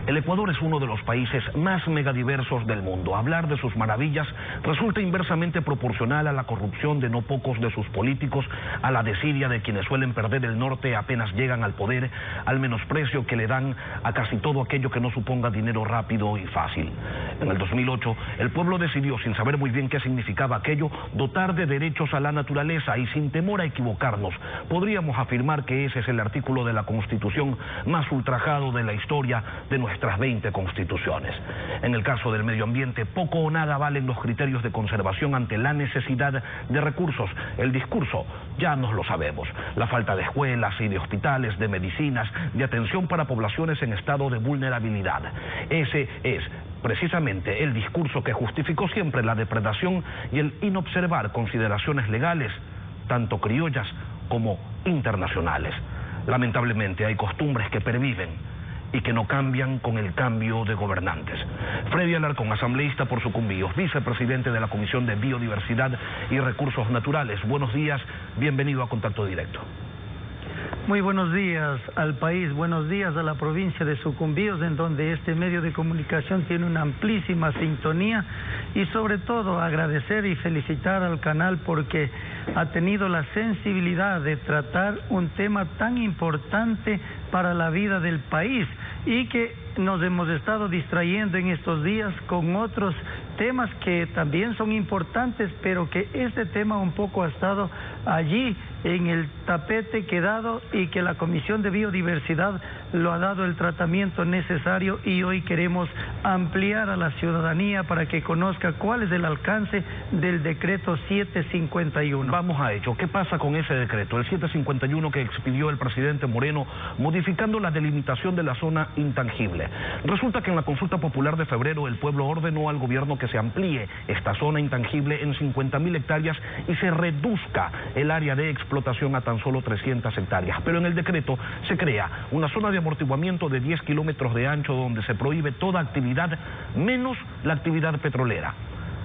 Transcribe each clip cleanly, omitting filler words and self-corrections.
El Ecuador es uno de los países más megadiversos del mundo. Hablar de sus maravillas resulta inversamente proporcional a la corrupción de no pocos de sus políticos, a la desidia de quienes suelen perder el norte apenas llegan al poder, al menosprecio que le dan a casi todo aquello que no suponga dinero rápido y fácil. En el 2008, el pueblo decidió, sin saber muy bien qué significaba aquello, dotar de derechos a la naturaleza y sin temor a equivocarnos, podríamos afirmar que ese es el artículo de la Constitución más ultrajado de la historia de nuestras 20 constituciones. En el caso del medio ambiente, poco o nada valen los criterios de conservación ante la necesidad de recursos. El discurso ya nos lo sabemos. La falta de escuelas y de hospitales, de medicinas, de atención para poblaciones en estado de vulnerabilidad. Ese es precisamente el discurso que justificó siempre la depredación y el inobservar consideraciones legales, tanto criollas como internacionales. Lamentablemente hay costumbres que perviven y que no cambian con el cambio de gobernantes. Freddy Alarcón, asambleísta por Sucumbíos, vicepresidente de la Comisión de Biodiversidad y Recursos Naturales. Buenos días, bienvenido a Contacto Directo. Muy buenos días al país, buenos días a la provincia de Sucumbíos, en donde este medio de comunicación tiene una amplísima sintonía, y sobre todo agradecer y felicitar al canal porque ha tenido la sensibilidad de tratar un tema tan importante para la vida del país y que nos hemos estado distrayendo en estos días con otros temas que también son importantes, pero que este tema un poco ha estado allí en el tapete quedado y que la Comisión de Biodiversidad lo ha dado el tratamiento necesario, y hoy queremos ampliar a la ciudadanía para que conozca cuál es el alcance del decreto 751. Vamos a ello. ¿Qué pasa con ese decreto? El 751 que expidió el presidente Moreno, modificando la delimitación de la zona intangible. Resulta que en la consulta popular de febrero el pueblo ordenó al gobierno que se amplíe esta zona intangible en 50.000 hectáreas y se reduzca el área de explotación a tan solo 300 hectáreas. Pero en el decreto se crea una zona de amortiguamiento de 10 kilómetros de ancho donde se prohíbe toda actividad menos la actividad petrolera.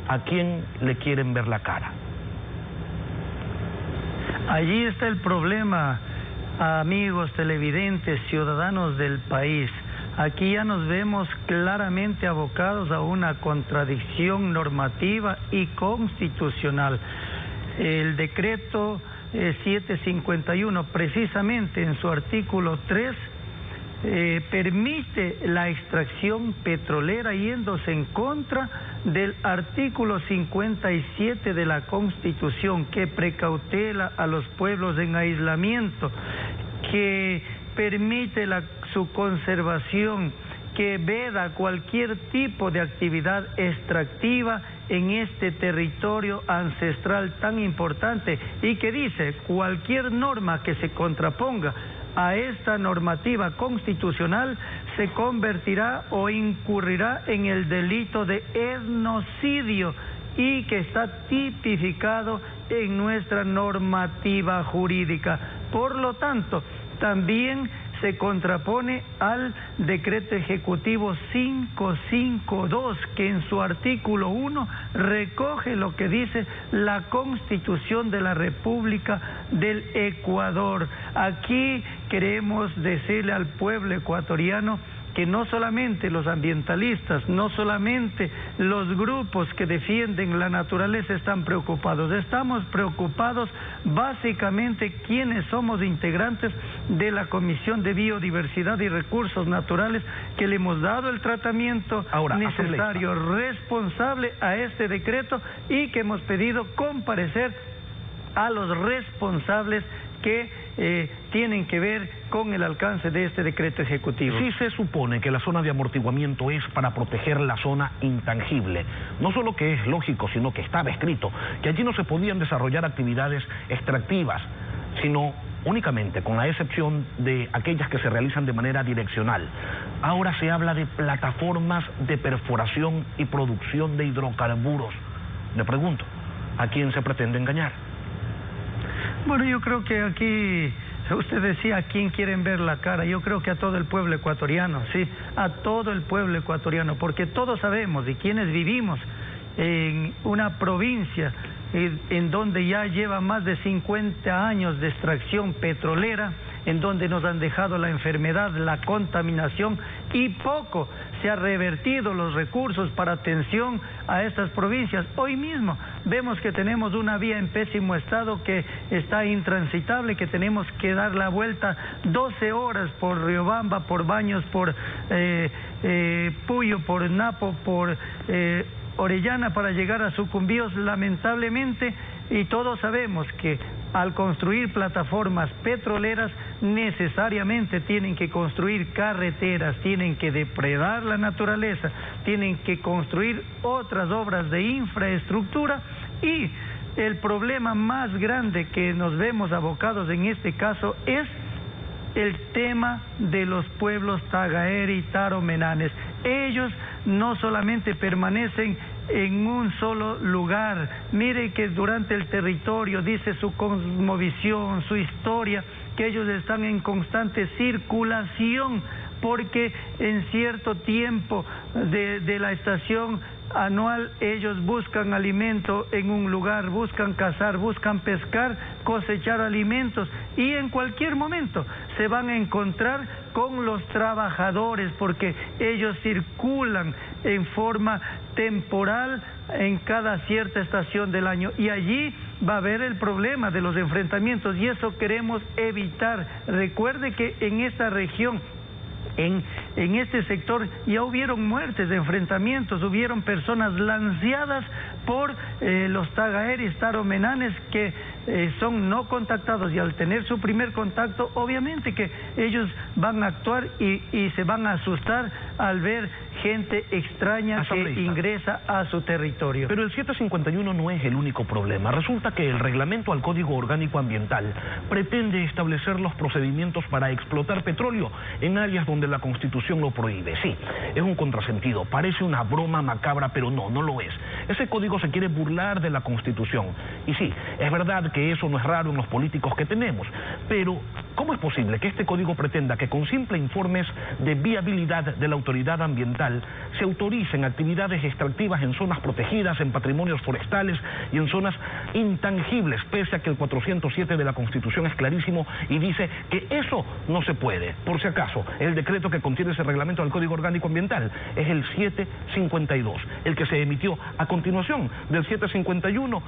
¿A quién le quieren ver la cara? Allí está el problema, amigos televidentes, ciudadanos del país. Aquí ya nos vemos claramente abocados a una contradicción normativa y constitucional. El decreto 751, precisamente en su artículo 3, permite la extracción petrolera yéndose en contra del artículo 57 de la Constitución, que precautela a los pueblos en aislamiento, que permite su conservación, que veda cualquier tipo de actividad extractiva en este territorio ancestral tan importante, y que dice cualquier norma que se contraponga a esta normativa constitucional se convertirá o incurrirá en el delito de etnocidio, y que está tipificado en nuestra normativa jurídica. Por lo tanto, también se contrapone al decreto ejecutivo 552, que en su artículo 1 recoge lo que dice la Constitución de la República del Ecuador. Aquí queremos decirle al pueblo ecuatoriano que no solamente los ambientalistas, no solamente los grupos que defienden la naturaleza están preocupados, estamos preocupados básicamente quienes somos integrantes de la Comisión de Biodiversidad y Recursos Naturales, que le hemos dado el tratamiento necesario, responsable a este decreto, y que hemos pedido comparecer a los responsables que tienen que ver con el alcance de este decreto ejecutivo. Sí se supone que la zona de amortiguamiento es para proteger la zona intangible. No solo que es lógico, sino que estaba escrito que allí no se podían desarrollar actividades extractivas, sino únicamente con la excepción de aquellas que se realizan de manera direccional. Ahora se habla de plataformas de perforación y producción de hidrocarburos. Le pregunto, ¿a quién se pretende engañar? Bueno, yo creo que aquí, usted decía a quién quieren ver la cara. Yo creo que a todo el pueblo ecuatoriano, sí, a todo el pueblo ecuatoriano, porque todos sabemos, y quienes vivimos en una provincia en donde ya lleva más de 50 años de extracción petrolera, en donde nos han dejado la enfermedad, la contaminación, y poco se ha revertido los recursos para atención a estas provincias. Hoy mismo vemos que tenemos una vía en pésimo estado que está intransitable, que tenemos que dar la vuelta 12 horas por Riobamba, por Baños, por Puyo, por Napo, por Orellana para llegar a Sucumbíos, lamentablemente, y todos sabemos que al construir plataformas petroleras necesariamente tienen que construir carreteras, tienen que depredar la naturaleza, tienen que construir otras obras de infraestructura, y el problema más grande que nos vemos abocados en este caso es el tema de los pueblos Tagaeri y Taromenanes. Ellos no solamente permanecen en un solo lugar, mire que durante el territorio, dice su cosmovisión, su historia, que ellos están en constante circulación, porque en cierto tiempo de la estación anual ellos buscan alimento en un lugar, buscan cazar, buscan pescar, cosechar alimentos, y en cualquier momento se van a encontrar con los trabajadores, porque ellos circulan en forma temporal en cada cierta estación del año, y allí va a haber el problema de los enfrentamientos, y eso queremos evitar. Recuerde que en esta región, en este sector, ya hubieron muertes de enfrentamientos, hubieron personas lanceadas por los Tagaeris, Taromenanes, que son no contactados, y al tener su primer contacto, obviamente que ellos van a actuar y se van a asustar al ver gente extraña que ingresa a su territorio. Pero el 751 no es el único problema. Resulta que el reglamento al Código Orgánico Ambiental pretende establecer los procedimientos para explotar petróleo en áreas donde la Constitución lo prohíbe. Sí, es un contrasentido, parece una broma macabra, pero no lo es. Ese código se quiere burlar de la Constitución. Y sí, es verdad que eso no es raro en los políticos que tenemos, pero ¿cómo es posible que este código pretenda que con simple informes de viabilidad de la autoridad ambiental se autoricen actividades extractivas en zonas protegidas, en patrimonios forestales y en zonas intangibles, pese a que el 407 de la Constitución es clarísimo y dice que eso no se puede? Por si acaso, el decreto que contiene ese reglamento del Código Orgánico Ambiental es el 752, el que se emitió a continuación del 751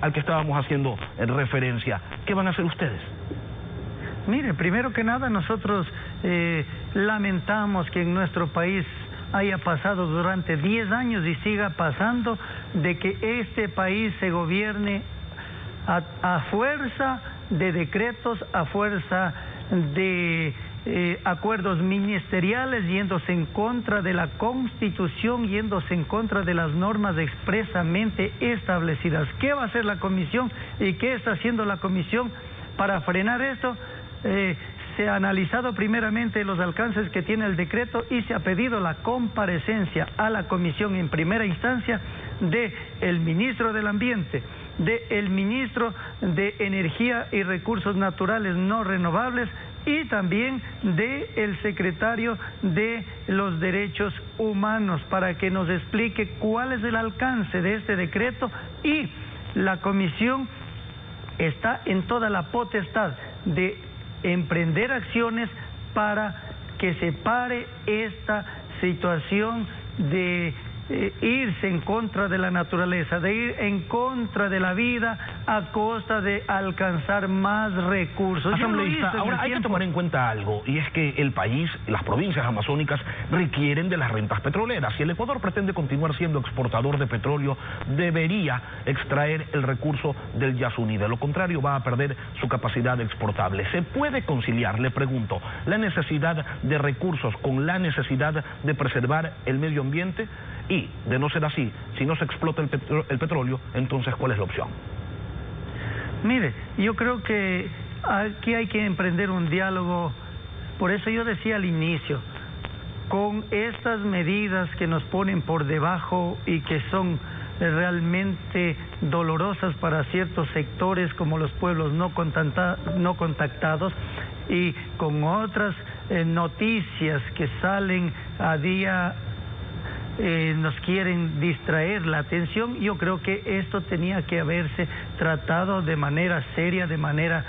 al que estábamos haciendo referencia. ¿Qué van a hacer ustedes? Mire, primero que nada nosotros lamentamos que en nuestro país haya pasado durante 10 años y siga pasando de que este país se gobierne a fuerza de decretos, a fuerza de acuerdos ministeriales, yéndose en contra de la Constitución, yéndose en contra de las normas expresamente establecidas. ¿Qué va a hacer la Comisión y qué está haciendo la Comisión para frenar esto? Se ha analizado primeramente los alcances que tiene el decreto y se ha pedido la comparecencia a la Comisión en primera instancia del Ministro del Ambiente, del Ministro de Energía y Recursos Naturales No Renovables y también del Secretario de los Derechos Humanos, para que nos explique cuál es el alcance de este decreto, y la Comisión está en toda la potestad de emprender acciones para que se pare esta situación de irse en contra de la naturaleza, de ir en contra de la vida a costa de alcanzar más recursos. Asambleísta, ahora hay que tomar en cuenta algo, y es que el país, las provincias amazónicas requieren de las rentas petroleras. Si el Ecuador pretende continuar siendo exportador de petróleo, debería extraer el recurso del Yasuní. De lo contrario, va a perder su capacidad exportable. ¿Se puede conciliar, le pregunto, la necesidad de recursos con la necesidad de preservar el medio ambiente? Y, de no ser así, si no se explota el petróleo, entonces, ¿cuál es la opción? Mire, yo creo que aquí hay que emprender un diálogo. Por eso yo decía al inicio, con estas medidas que nos ponen por debajo y que son realmente dolorosas para ciertos sectores como los pueblos no contactados, y con otras noticias que salen a día nos quieren distraer la atención. Yo creo que esto tenía que haberse tratado de manera seria, de manera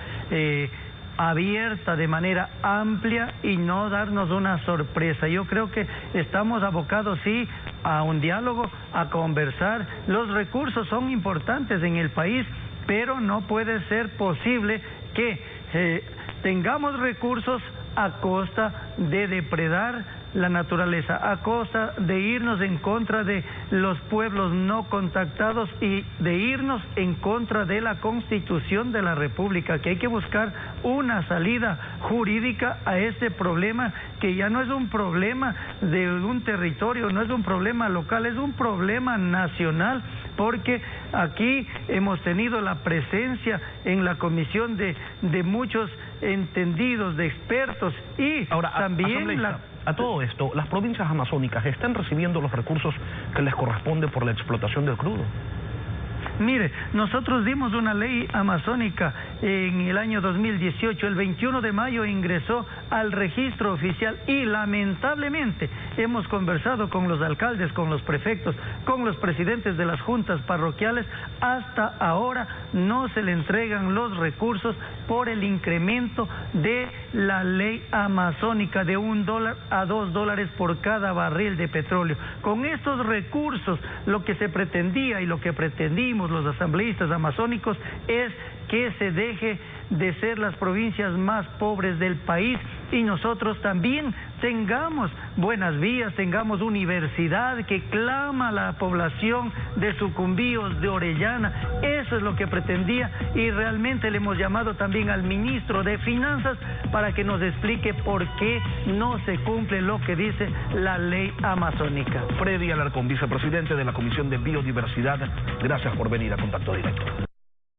abierta, de manera amplia y no darnos una sorpresa. Yo creo que estamos abocados, sí, a un diálogo, a conversar. Los recursos son importantes en el país, pero no puede ser posible que tengamos recursos a costa de depredar la naturaleza, a costa de irnos en contra de los pueblos no contactados y de irnos en contra de la Constitución de la República, que hay que buscar una salida jurídica a este problema, que ya no es un problema de un territorio, no es un problema local, es un problema nacional, porque aquí hemos tenido la presencia en la comisión de muchos entendidos, de expertos, y ahora, también a todo esto, ¿las provincias amazónicas están recibiendo los recursos que les corresponde por la explotación del crudo? Mire, nosotros dimos una ley amazónica en el año 2018, el 21 de mayo ingresó al registro oficial y lamentablemente hemos conversado con los alcaldes, con los prefectos, con los presidentes de las juntas parroquiales, hasta ahora no se le entregan los recursos por el incremento de la ley amazónica de $1 a $2 por cada barril de petróleo. Con estos recursos lo que se pretendía y lo que pretendimos los asambleístas amazónicos es que se deje de ser las provincias más pobres del país y nosotros también tengamos buenas vías, tengamos universidad, que clama la población de Sucumbíos, de Orellana. Eso es lo que pretendía y realmente le hemos llamado también al ministro de Finanzas para que nos explique por qué no se cumple lo que dice la ley amazónica. Freddy Alarcón, vicepresidente de la Comisión de Biodiversidad, gracias por venir a Contacto Directo.